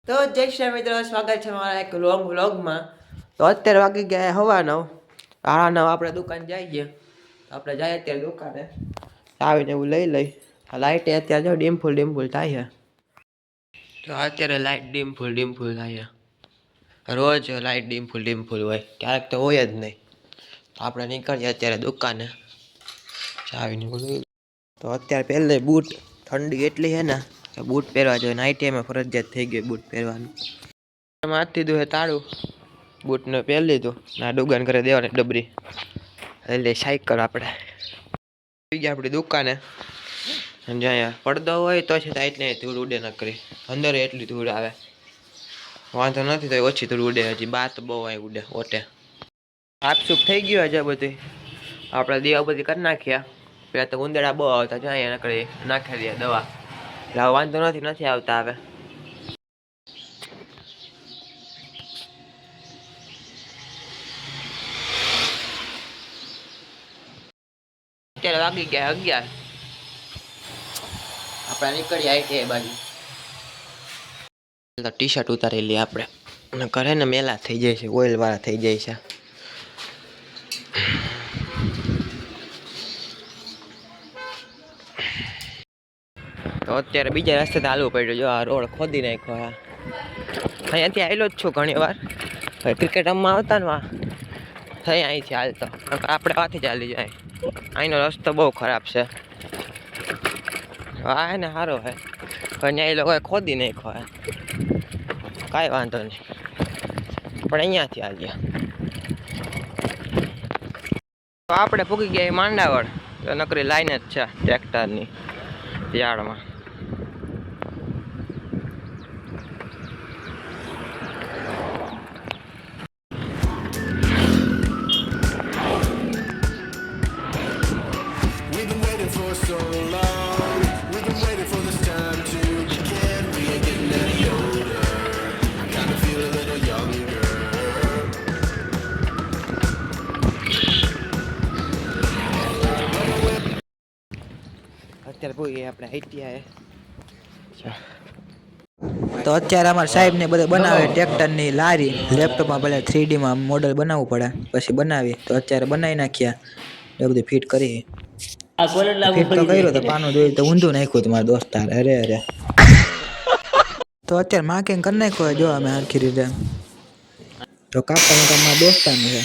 તો જય શ્રી મિત્રો, સ્વાગત છે મારા એક લોંગ વ્લોગમાં. તો અત્યારે વાગી ગયા 9:30. આપણે દુકાન જઈએ. આપણે જઈએ અત્યારે દુકાને આવીને એવું લઈ લઈ. લાઇટ અત્યારે જો ડીમ ફૂલ થાય છે. તો અત્યારે લાઇટ ડીમ ફૂલ થાય છે. રોજ લાઇટ ડીમ ફૂલ હોય, ક્યારેક તો હોય જ નહીં. તો આપણે નીકળીએ અત્યારે દુકાને આવીને એવું લઈ. તો અત્યારે પહેલે બૂટ, ઠંડી એટલી છે ને બૂટ પહેરવા જોઈએ. નાઇટ ટાઈમે ફરજિયાત થઈ ગયું બૂટ પહેરવાનું. મારી દીધું છે તાળું, બૂટને પહેરી લીધું. ના દુકાન કરે દેવાની ડબરી એટલે સાયકલ આપણે આવી ગયા આપણી દુકાને. અને અહીંયા પડદો હોય તો છે એટલે ધૂળ ઉડે ન કરી, અંદર એટલી ધૂળ આવે. વાંધો નથી તો ઓછી ધૂળ ઉડે. હજી બાત બહુ આવી ઉડે ઓટે. આપસૂપ થઈ ગયું હજે બધી. આપણે દીવા બધી કરી નાખ્યા. પેલા તો ઉંદરડા બહુ આવતા, જો અહીંયા નકળી નાખી દે દવા. એટલે વાંધો નથી આવતા હવે. અત્યારે વાગી ગયા 11. આપણે નીકળી આવી બાજુ. ટી શર્ટ ઉતારી લઈએ આપણે. અને ઘરે ને મેલા થઈ જાય છે, ઓઇલ વાળા થઈ જાય છે. તો અત્યારે બીજા રસ્તે હાલવું પડ્યું. જો આ રોડ ખોદી નાખ્યો. અહીંયાથી આવેલો જ છું ઘણી વાર. ક્રિકેટ રમવા આવતા ને થઈ અહીંથી હાલતો. આપણે વાથી ચાલી જાય. અહીંનો રસ્તો બહુ ખરાબ છે. હા હે ને સારો હે, પણ એ લોકોએ ખોદી નાખ્યો. કાંઈ વાંધો નહીં, પણ અહીંયાથી હાલીએ. તો આપણે પૂકી ગયા માંડાવળ. નકરી લાઈન જ છે ટ્રેક્ટરની યાર્ડમાં. અત્યારે પૂરી આપણે આઈટીઆઈ. તો અત્યારે અમારા સાહેબ ને બધે બનાવે ટ્રેક્ટરની લારી. લેપટોપમાં પહેલા 3D માં મોડલ બનાવવું પડે, પછી બનાવી. તો અત્યારે બનાવી નાખ્યા, એ બધું ફિટ કરી. ફિટ તો કર્યો તો પાનું જોયું તો ઊંધું નાખ્યું તમારા દોસ્તાર. અરે તો અત્યારે માર્કિંગ કરી નાખ્યો જો અમે આખી રીતે. તો કાપવાનું કામ મારા દોસ્તારનું છે.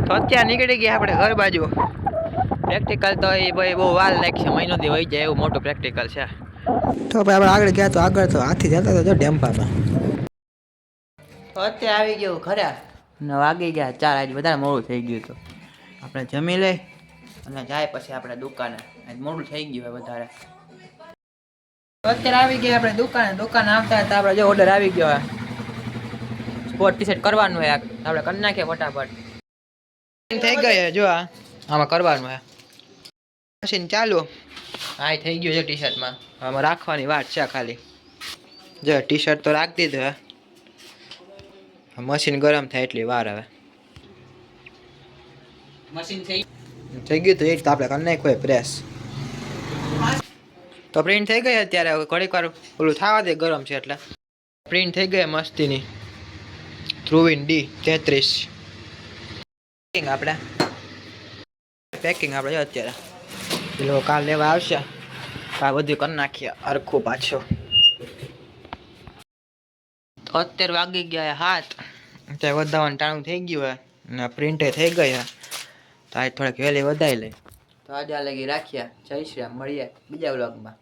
તો અત્યારે નીકળી ગયા આપણે ઘર બાજુ. પ્રેક્ટિકલ તો એ ભાઈ બહુ વાર લાગશે, મહિનોથી વહી જાય એવું મોટું પ્રેક્ટિકલ છે. તો ભાઈ આપણે આગળ ગયા તો આગળ તો હાથી જતા તો જો ડેમ્પામાં. તો અત્યારે આવી ગયું ઘરે ને વાગી ગયા 4. આજ વધારે મોડું થઈ ગયું હતું. આપણે જમી લઈ અને જાય પછી આપણે દુકાને. આજ મોડું થઈ ગયું વધારે. તો અત્યારે આવી ગયા આપણે દુકાને આવતા હતા આપણે જો ઓર્ડર આવી ગયો. સ્પોટ ટી શર્ટ કરવાનું હોય આપણે કરી નાખીએ ફટાફટ. થઈ ગઈ જો આમાં કરવાનું હે. મશીન ચાલુ. હા થઈ ગયું છે ટી શર્ટમાં. આમાં રાખવાની વાત છે ખાલી. જો ટી શર્ટ તો રાખી દીધું હે. મશીન ગરમ થાય એટલી વાર હવે. મશીન થઈ ગયું તો એ તો આપણે કરી નાખ્યું પ્રેસ. તો પ્રિન્ટ થઈ ગઈ અત્યારે. હવે ઘડીક વાર ઓલું થવા દે, ગરમ છે એટલે. પ્રિન્ટ થઈ ગઈ મસ્તીની ધ્રુવીન D33. પેકિંગ આપણે જો અત્યારે એ લોકો કાલ લેવા આવશે. આ બધું કરી નાખીએ હરખું પાછું. તો અત્યારે વાગી ગયા 7. અત્યારે વધારવાનું ટાણું થઈ ગયું હોય અને પ્રિન્ટે થઈ ગઈ હે. તો આજે થોડીક વહેલી વધારી લઈ. તો આજે આ લગી રાખ્યા. જય શ્રી રામ. મળીએ બીજા વ્લોગમાં.